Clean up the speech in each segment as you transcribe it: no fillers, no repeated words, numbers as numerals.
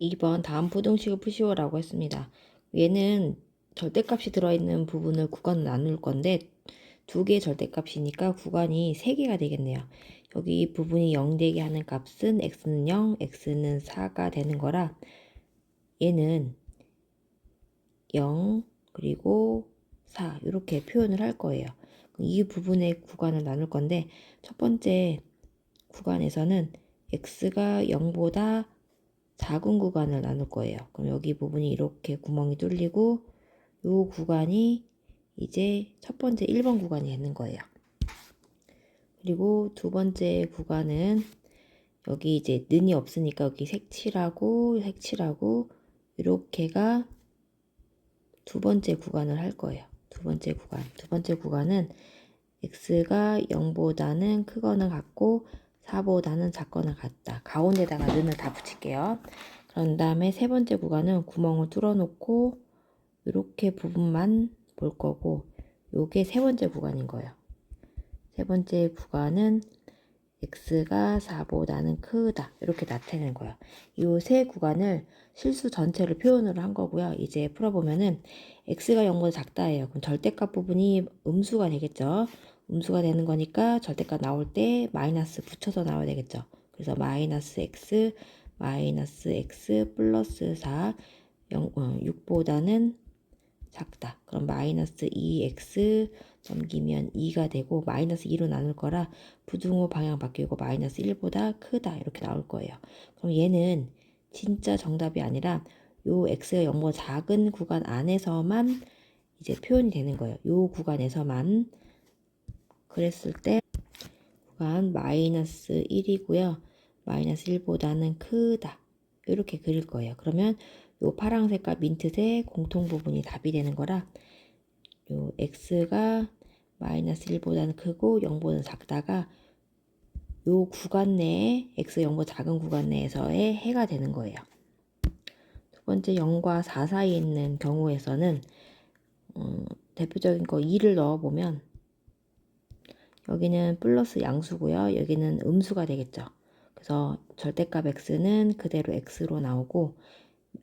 2번 다음 부등식을 푸시오라고 했습니다. 얘는 절대값이 들어있는 부분을 구간을 나눌 건데 두 개의 절대값이니까 구간이 3개가 되겠네요. 여기 부분이 0 되게 하는 값은 x는 0, x는 4가 되는 거라 얘는 0 그리고 4 이렇게 표현을 할 거예요. 이 부분의 구간을 나눌 건데 첫 번째 구간에서는 x가 0보다 작은 구간을 나눌 거예요. 그럼 여기 부분이 이렇게 구멍이 뚫리고 이 구간이 이제 첫 번째 1번 구간이 되는 거예요. 그리고 두 번째 구간은 여기 이제 는이 없으니까 여기 색칠하고 이렇게가 두 번째 구간을 할 거예요. 두 번째 구간은 x가 0보다는 크거나 같고 4보다는 작거나 같다. 가운데다가 는을 다 붙일게요. 그런 다음에 세 번째 구간은 구멍을 뚫어 놓고 이렇게 부분만 볼 거고 요게 세 번째 구간인 거예요. 세 번째 구간은 x가 4보다는 크다 이렇게 나타내는 거예요. 이 세 구간을 실수 전체를 표현을 한 거고요. 이제 풀어보면은 x가 0보다 작다예요. 그럼 절대값 부분이 음수가 되겠죠. 음수가 되는 거니까 절대값 나올 때 마이너스 붙여서 나와야 되겠죠. 그래서 마이너스 x 플러스 4 6보다는 작다. 그럼 마이너스 2x 넘기면 2가 되고 마이너스 2로 나눌 거라 부등호 방향 바뀌고 마이너스 1보다 크다 이렇게 나올 거예요. 그럼 얘는 진짜 정답이 아니라 요 x가 0보다 작은 구간 안에서만 이제 표현이 되는 거예요. 요 구간에서만 그랬을 때 구간 마이너스 1이고요. 마이너스 1보다는 크다. 이렇게 그릴 거예요. 그러면 요 파란색과 민트색 공통 부분이 답이 되는 거라 요 x가 마이너스 1보다는 크고 0보다는 작다가 요 구간 내에 x 0보다 작은 구간 내에서의 해가 되는 거예요. 두 번째 0과 4 사이에 있는 경우에서는 대표적인 거 2를 넣어보면 여기는 플러스 양수고요. 여기는 음수가 되겠죠. 그래서 절대값 x는 그대로 x로 나오고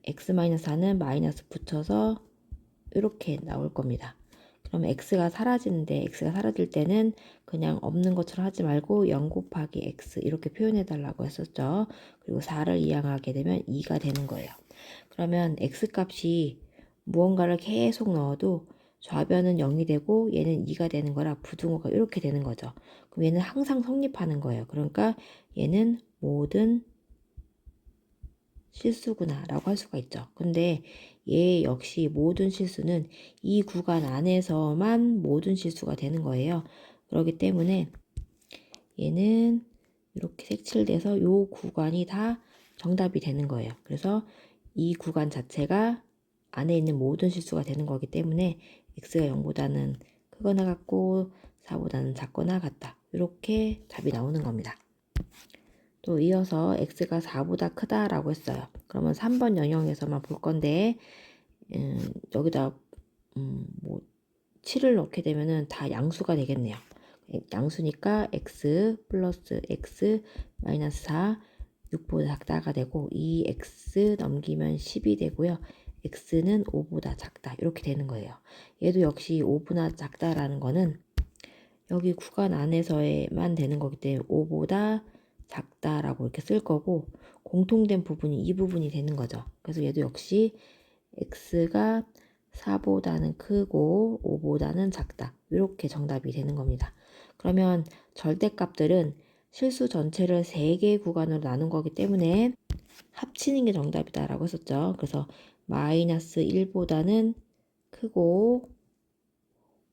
x-4는 마이너스 붙여서 이렇게 나올 겁니다. 그럼 x가 사라지는데 x가 사라질 때는 그냥 없는 것처럼 하지 말고 0 곱하기 x 이렇게 표현해 달라고 했었죠. 그리고 4를 이항하게 되면 2가 되는 거예요. 그러면 x값이 무언가를 계속 넣어도 좌변은 0이 되고 얘는 2가 되는 거라 부등호가 이렇게 되는 거죠. 그럼 얘는 항상 성립하는 거예요. 그러니까 얘는 모든 실수구나 라고 할 수가 있죠. 근데 얘 역시 모든 실수는 이 구간 안에서만 모든 실수가 되는 거예요. 그렇기 때문에 얘는 이렇게 색칠돼서 요 구간이 다 정답이 되는 거예요. 그래서 이 구간 자체가 안에 있는 모든 실수가 되는 거기 때문에 x가 0보다는 크거나 같고 4보다는 작거나 같다. 이렇게 답이 나오는 겁니다. 또 이어서 x가 4보다 크다라고 했어요. 그러면 3번 영역에서만 볼 건데 여기다 뭐 7을 넣게 되면은 다 양수가 되겠네요. 양수니까 x 플러스 x 마이너스 4 6보다 작다가 되고 이 x 넘기면 10이 되고요. x는 5보다 작다 이렇게 되는 거예요. 얘도 역시 5보다 작다라는 거는 여기 구간 안에서만 되는 거기 때문에 5보다 작다라고 이렇게 쓸 거고 공통된 부분이 이 부분이 되는 거죠. 그래서 얘도 역시 x가 4보다는 크고 5보다는 작다. 이렇게 정답이 되는 겁니다. 그러면 절대값들은 실수 전체를 3개의 구간으로 나눈 거기 때문에 합치는 게 정답이다 라고 했었죠. 그래서 마이너스 1보다는 크고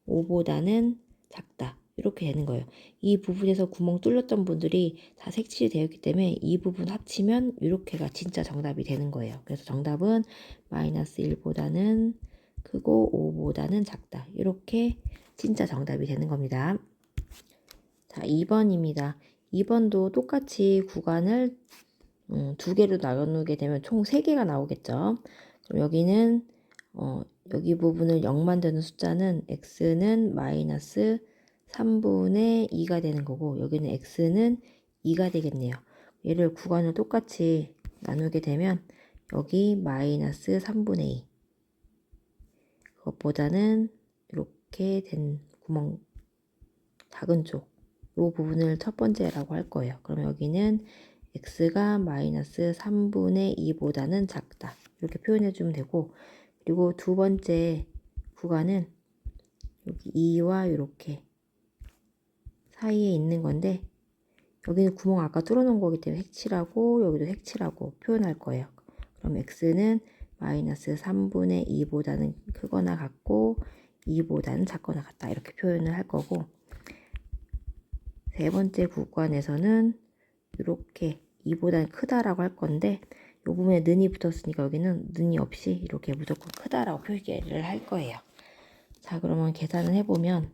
5보다는 작다. 이렇게 되는 거예요. 이 부분에서 구멍 뚫렸던 분들이 다 색칠이 되어 있기 때문에 이 부분 합치면 이렇게가 진짜 정답이 되는 거예요. 그래서 정답은 마이너스 1보다는 크고 5보다는 작다. 이렇게 진짜 정답이 되는 겁니다. 자, 2번입니다. 2번도 똑같이 구간을 두 개로 나누게 되면 총 3개가 나오겠죠. 그럼 여기는 여기 부분을 0 만드는 숫자는 x는 마이너스 3분의 2가 되는 거고 여기는 x는 2가 되겠네요. 얘를 구간을 똑같이 나누게 되면 여기 마이너스 3분의 2. 그것보다는 이렇게 된 구멍, 작은 쪽, 이 부분을 첫 번째라고 할 거예요. 그럼 여기는 x가 마이너스 3분의 2보다는 작다. 이렇게 표현해 주면 되고, 그리고 두 번째 구간은 여기 2와 이렇게 사이에 있는 건데, 여기는 구멍 아까 뚫어놓은 거기 때문에 색칠하고 여기도 색칠하고 표현할 거예요. 그럼 x는 마이너스 3분의 2보다는 크거나 같고 2보다는 작거나 같다. 이렇게 표현을 할 거고, 세 번째 구간에서는 이렇게 2보다는 크다라고 할 건데, 이 부분에 는이 붙었으니까 여기는 는이 없이 이렇게 무조건 크다라고 표기를 할 거예요. 자, 그러면 계산을 해보면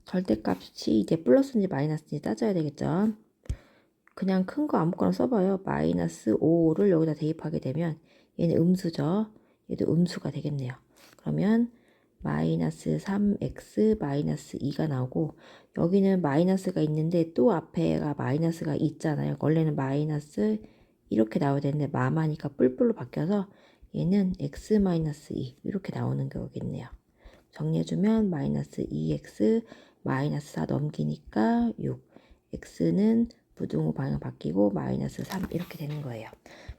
절대값이 이제 플러스인지 마이너스인지 따져야 되겠죠. 그냥 큰 거 아무거나 써봐요. 마이너스 5를 여기다 대입하게 되면 얘는 음수죠. 얘도 음수가 되겠네요. 그러면 마이너스 3x 마이너스 2가 나오고, 여기는 마이너스가 있는데 또 앞에가 마이너스가 있잖아요. 원래는 마이너스 이렇게 나와야 되는데 마마니까 뿔뿔로 바뀌어서 얘는 x 마이너스 2 이렇게 나오는 거겠네요. 정리해주면 마이너스 2x 마이너스 4 넘기니까 6, x는 부등호 방향 바뀌고 마이너스 3 이렇게 되는 거예요.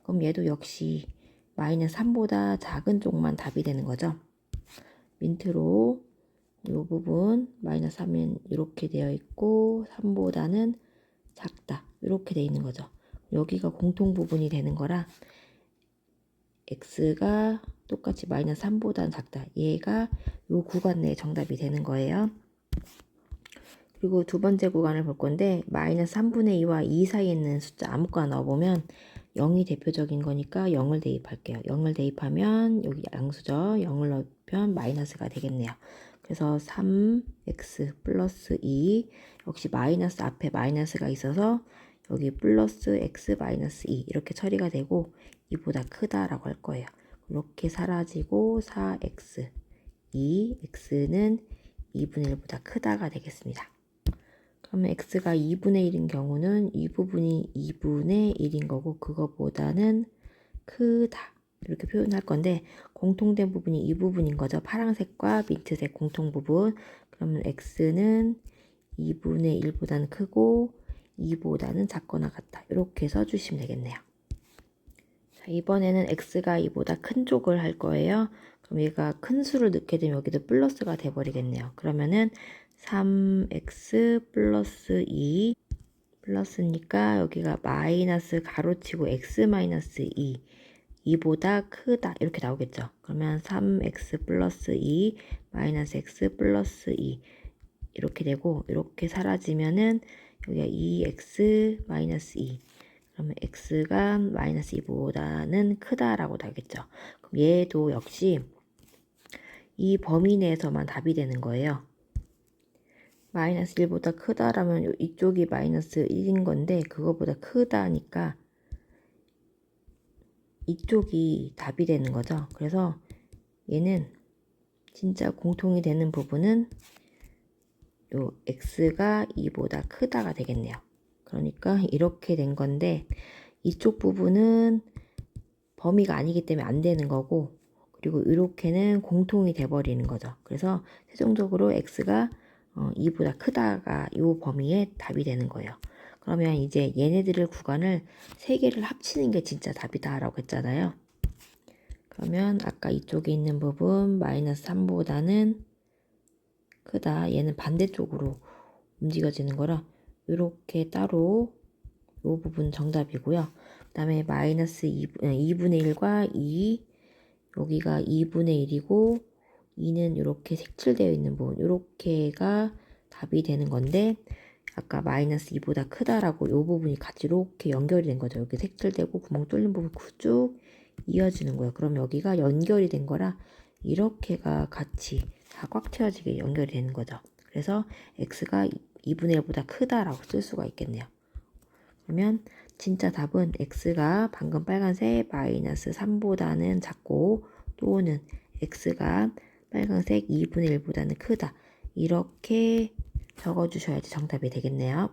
그럼 얘도 역시 마이너스 3보다 작은 쪽만 답이 되는 거죠. 민트로 이 부분 마이너스 3은 이렇게 되어 있고 3보다는 작다 이렇게 되어 있는 거죠. 여기가 공통 부분이 되는 거라 x가 똑같이 마이너스 3보다는 작다. 얘가 이 구간 내에 정답이 되는 거예요. 그리고 두 번째 구간을 볼 건데 마이너스 3분의 2와 2 사이에 있는 숫자 아무거나 넣어보면 0이 대표적인 거니까 0을 대입할게요. 0을 대입하면 여기 양수죠. 0을 넣으면 마이너스가 되겠네요. 그래서 3x 플러스 2 역시 마이너스 앞에 마이너스가 있어서 여기 플러스 x 마이너스 2 이렇게 처리가 되고 2보다 크다라고 할 거예요. 이렇게 사라지고 4x 2x는 2분의 1보다 크다가 되겠습니다. 그러면 x가 2분의 1인 경우는 이 부분이 2분의 1인 거고 그거보다는 크다 이렇게 표현할 건데, 공통된 부분이 이 부분인 거죠. 파란색과 민트색 공통 부분. 그러면 x는 2분의 1보다는 크고 2보다는 작거나 같다 이렇게 써주시면 되겠네요. 자, 이번에는 x가 2보다 큰 쪽을 할 거예요. 그럼 얘가 큰 수를 넣게 되면 여기도 플러스가 돼버리겠네요. 그러면은 3x 플러스 2 플러스니까 여기가 마이너스 가로치고 x 마이너스 2 2보다 크다 이렇게 나오겠죠. 그러면 3x 플러스 2 마이너스 x 플러스 2 이렇게 되고, 이렇게 사라지면은 여기가 2x 마이너스 2 그러면 x가 마이너스 2보다는 크다라고 나오겠죠. 그럼 얘도 역시 이 범위 내에서만 답이 되는 거예요. 마이너스 1보다 크다라면 이쪽이 마이너스 1인 건데 그거보다 크다니까 이쪽이 답이 되는 거죠. 그래서 얘는 진짜 공통이 되는 부분은 요 x가 2보다 크다가 되겠네요. 그러니까 이렇게 된 건데 이쪽 부분은 범위가 아니기 때문에 안 되는 거고, 그리고 이렇게는 공통이 돼버리는 거죠. 그래서 최종적으로 x가 2보다 크다가 이 범위에 답이 되는 거예요. 그러면 이제 얘네들을 구간을 세 개를 합치는 게 진짜 답이다 라고 했잖아요. 그러면 아까 이쪽에 있는 부분 마이너스 3보다는 크다, 얘는 반대쪽으로 움직여지는 거라 이렇게 따로 이 부분 정답이고요. 그 다음에 마이너스 2분의 1과 2 여기가 2분의 1이고 2는 이렇게 색칠되어 있는 부분 이렇게가 답이 되는 건데, 아까 마이너스 2보다 크다라고 이 부분이 같이 이렇게 연결이 된 거죠. 여기 색칠되고 구멍 뚫린 부분 쭉 이어지는 거예요. 그럼 여기가 연결이 된 거라 이렇게가 같이 다 꽉 채워지게 연결이 되는 거죠. 그래서 x가 2분의 1보다 크다라고 쓸 수가 있겠네요. 그러면 진짜 답은 x가 방금 빨간색 마이너스 3보다는 작고 또는 x가 빨간색 2분의 1보다는 크다 이렇게 적어주셔야지 정답이 되겠네요.